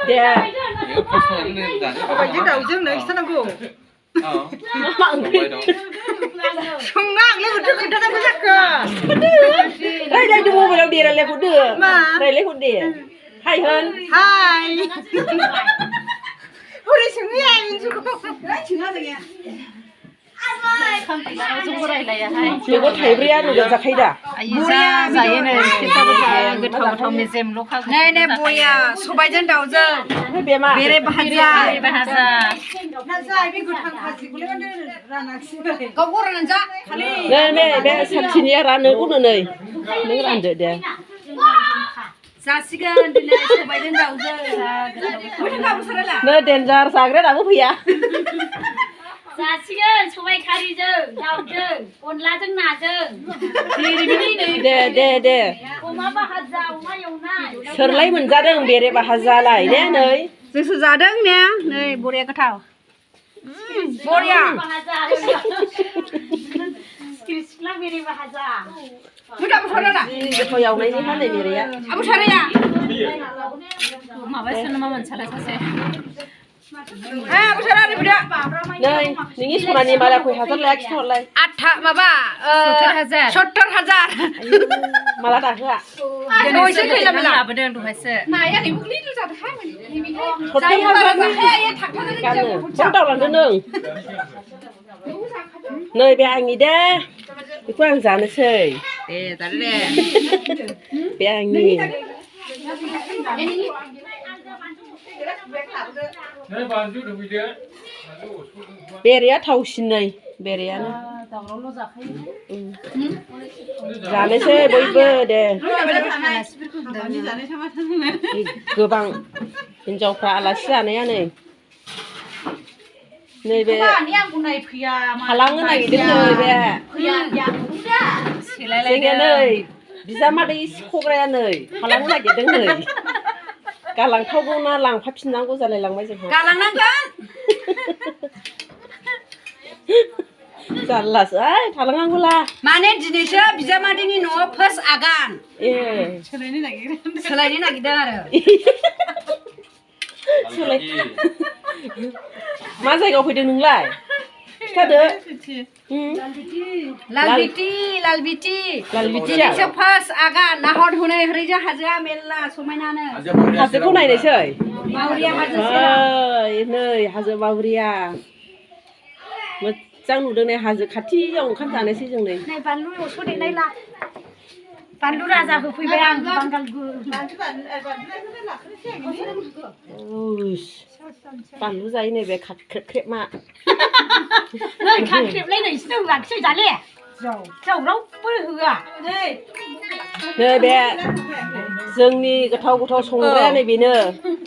dè phải chứ đầu dương này sao nó gồ mạng không ngang lấy một chút thì nó có chắc cơ đây đi mua về đâu đi là lấy hút đưa đây lấy hút để hay hơn hai 우리 중요한 주고 중요하게 nếu có thấy bia nó được ra khay đã buaya giải này kita bisa getau-getau mezem lokal này này buaya 소바이전 다우저 bia mà 베레 바하자 bahasa 나자 이거 탕 가지 그러면 라나시 거고라는 자 칼리 này mẹ bé sắp chín nhá ra nữa cũng được này nếu ăn được đấy 자식은 근데 소바이전 다우저 우리 가고 살아라 nơi đèn jar sạc đấy là có bia 자식은 소바이 가리죠, 야오죠, 온라정 나정. để 오마 바하자, 오마 용나. sờ lấy mình ra đường bia để bà haza lại nè nơi 저수 자등 nè này 보리야 같아 보리야 바하자. 스키스랑 베리 바하자. 우리 아무 살아라 thôi dầu này gì hết này bia đấy á 아무 살아야 mà bây giờ nó mà chả là sao 아무 살아라 보리야 nơi những cái số này mà là quỳ hazard lại thôi lại 아타 마바 70,000 70,000 mà là đạt ạ 너희 생각이 là 나면 bên đường phải sợ 나야 니 무리를 잡아 하면 이미 해 thôi 자기 말아서 해야 탁탁하게 can nữa 잡고 bắt đầu làm đơn đường nơi bé anh đi đê đi quang giá nó chơi 예 달래 bé anh đi bé đấy thâu xin này bé đấy nó giá nó chơi bơi bơi để cơ bằng bên trong pha alasi này nơi bé halang cái này đứng nơi bé sinh cái nơi bisa mà đi khô cái nơi halang cái đứng nơi cả làng thâu cũng na làng pháp sinh năng cũng ra lại làng mấy giờ 가랑난간 잘라 아 다랑한 거라 마네 지네셔 비자마디니 노 퍼스 아간 예 슬라이니 나기다라 맞아 이거 보이는 능라 스타드 랄비티 랄비티 지네셔 퍼스 아간 나헛 후네 흐리자 하자 멜라 소마이나네 하즈 코나이 네셔 마오리야 하자 아 nơi 하즈 마우리야 뭐 짱 누르네 하즈 같이 영 칸자네 시정네 Này bán lui một số điện đây là bán lui ra ra hư phi bang bằng gần gù. 오이씨 빤 루자이네 왜 크랩 마 Nơi khăn kiệm lấy này đâu là chơi giá lẻ. Dầu đâu bự hư à. nơi bé जोंनि गोथाव संग्राया नैबेनो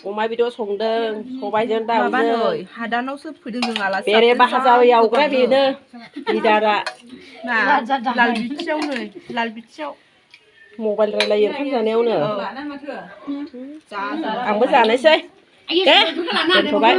अमा बेदर संदों सबायजों दाउजों 하단어서 फैदों जों आलासि बेरे बाहाजाव यावग्रा बेनो लिडारा 랄비티याव नै 랄비티याव मबाइल रायलायो ओंखाम जानायावनो आंबो जानोसै दे दोनथ'बाय